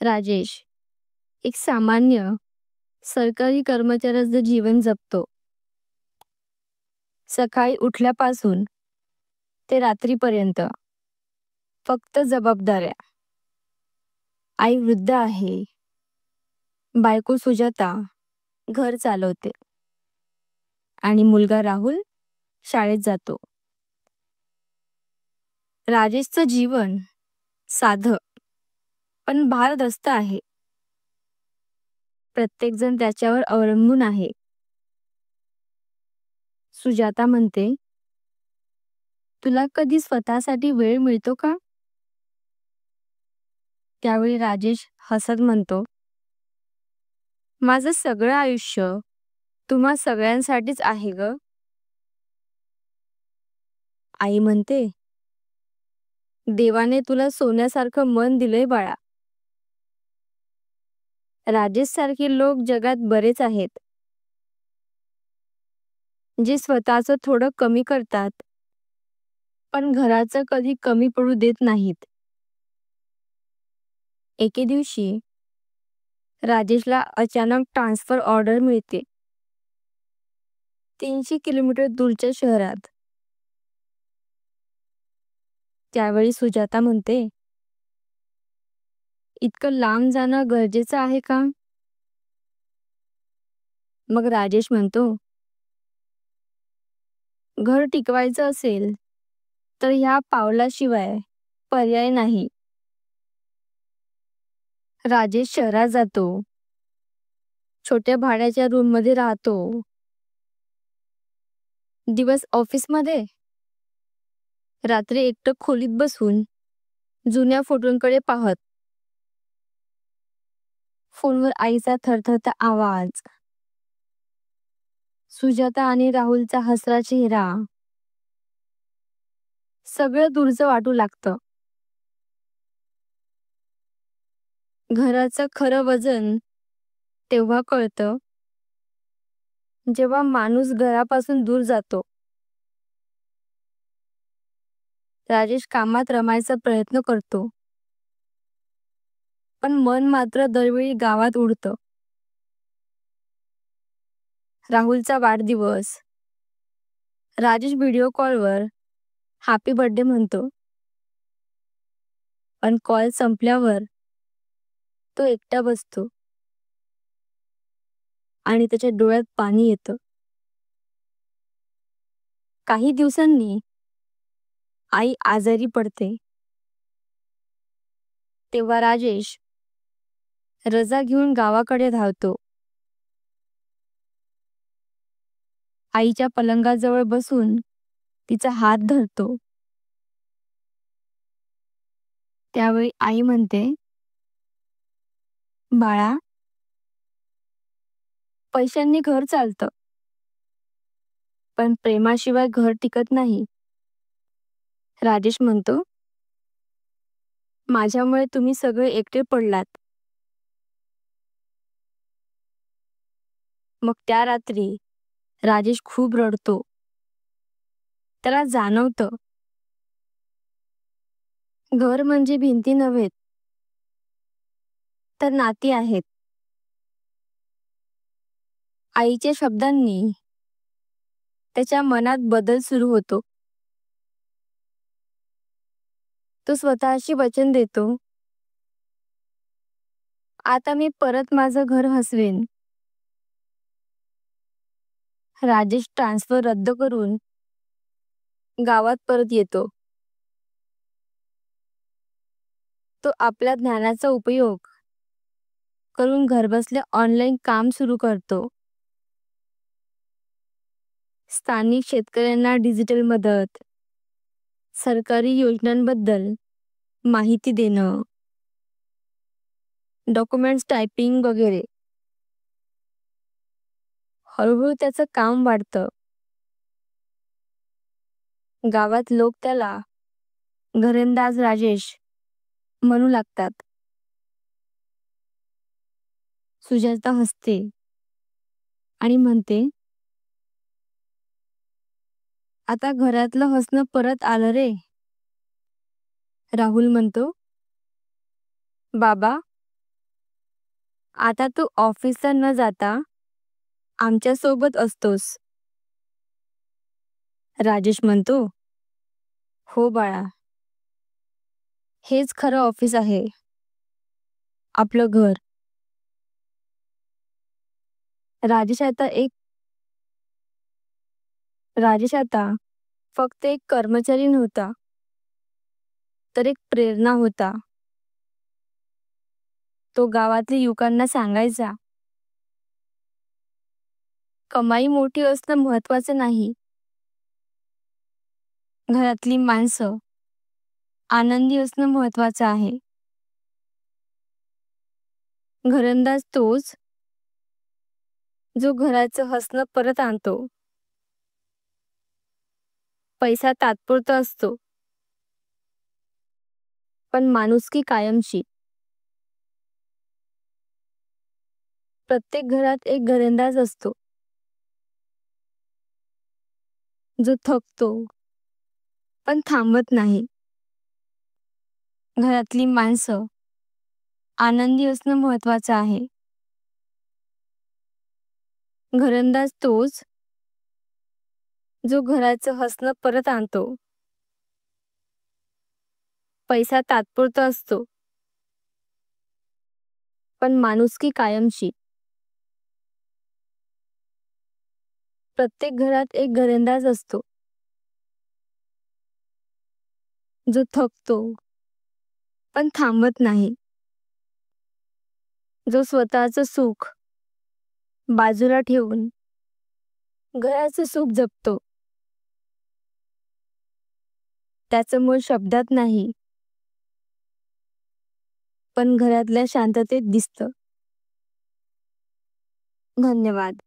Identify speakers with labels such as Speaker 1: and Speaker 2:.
Speaker 1: राजेश एक सामान्य सरकारी कर्मचाऱ्याचं जीवन जगतो. सकाळी उठल्यापासून ते रात्रीपर्यंत फक्त जबाबदाऱ्या. आई वृद्ध आहे, बायको सुजाता घर चालवते आणि मुलगा राहुल शाळेत जातो. राजेशचं जीवन साधं पण भारदस्त आहे. प्रत्येकजण त्याच्यावर अवलंबून आहे. सुजाता म्हणते, तुला कधी स्वतःसाठी वेळ मिळतो का? त्यावेळी राजेश हसत म्हणतो, माझं सगळं आयुष्य तुम्हा सगळ्यांसाठीच आहे ग. आई म्हणते, देवाने तुला सोन्यासारखं मन दिलंय बाळा. राजेश सारखे लोक जगात बरेच आहेत, जे स्वतःचं थोडं कमी करतात पण घराचं कधी कमी पडू देत नाहीत. एके दिवशी राजेशला अचानक ट्रान्सफर ऑर्डर मिळते, 300 किलोमीटर दूरच्या शहरात. त्यावेळी सुजाता म्हणते, इतकं लांब जाणं गरजेचं आहे का? मग राजेश म्हणतो, घर टिकवायचं असेल तर ह्या पावलाशिवाय पर्याय नाही. राजेश शहरात जातो, छोट्या भाड्याच्या रूममध्ये राहतो. दिवस ऑफिसमध्ये, रात्री एकटं खोलीत बसून जुन्या फोटोंकडे पाहत. फोनवर आईचा थरथरता आवाज, सुजाता आणि राहुलचा हसरा चेहरा. सगळं दूरचं वाटू लागतं. घराचं खरं वजन तेव्हा कळतं जेव्हा माणूस घरापासून दूर जातो. राजेश कामात रमायचा प्रयत्न करतो, पण मन मात्र दरवेळी गावात उडतं. राहुलचा वाढदिवस. राजेश व्हिडिओ कॉलवर हॅपी बर्थडे म्हणतो, पण कॉल संपल्यावर तो एकटा बसतो आणि त्याच्या डोळ्यात पाणी येतं. काही दिवसांनी आई आजारी पडते. तेव्हा राजेश रजा घेऊन गावाकडे धावतो. आईच्या पलंगाजवळ बसून तिचा हात धरतो. त्यावेळी आई म्हणते, बाळा, पैशांनी घर चालतं, पण प्रेमाशिवाय घर टिकत नाही. राजेश म्हणतो, माझ्यामुळे तुम्ही सगळे एकटे पडलात. मग त्या रात्री राजेश खूप रडतो. त्याला जाणवतं, घर म्हणजे भिंती नव्हेत, तर नाती आहेत. आईच्या शब्दांनी त्याच्या मनात बदल सुरू होतो. तो स्वतःशी वचन देतो, आता मी परत माझं घर हसवेन. राजेश ट्रान्सफर रद्द करून गावात परत येतो. तो आपल्या ज्ञानाचा उपयोग करून घरबसल्या ऑनलाईन काम सुरू करतो. स्थानिक शेतकऱ्यांना डिजिटल मदत, सरकारी योजनांबद्दल माहिती देणं, डॉक्युमेंट्स टायपिंग वगैरे. हळूहळू त्याचं काम वाढतं. गावात लोक त्याला घरंदाज राजेश म्हणू लागतात. सुजाता हसते आणि म्हणते, आता घरातलं हसणं परत आलं रे. राहुल म्हणतो, बाबा, आता तू ऑफिसला न जाता आमच्या सोबत असतोस. राजेश म्हणतो. हो बाळा. हेच खरं ऑफिस आहे. आपलं घर. राजेश आता एक राजेश आता फक्त एक कर्मचारी नव्हता, तर एक प्रेरणा होता. तो गावातल्या युवकांना सांगायचा, कमाई मोठी असणं महत्वाचं नाही, घरातली माणसं आनंदी असणं महत्वाचं आहे. घरंदाज तोच जो घराचं हसणं परत आणतो. पैसा तात्पुरता असतो, पण माणुसकी कायमची. प्रत्येक घरात एक घरंदाज असतो, जो थकतो पण थांबत नाही. घरातली माणसं आनंदी असणं महत्वाचं आहे. घरंदाज तोच जो घराचं हसणं परत आणतो. पैसा तात्पुरता असतो, पण माणुसकी कायमची. प्रत्येक घरात एक घरंदाज असतो, जो थकतो पण थांबत नाही. जो स्वतःचं सुख बाजूला ठेवून घराचं सुख जपतो. त्याचं मूळ शब्दात नाही, पण घरातल्या शांततेत दिसतं. धन्यवाद.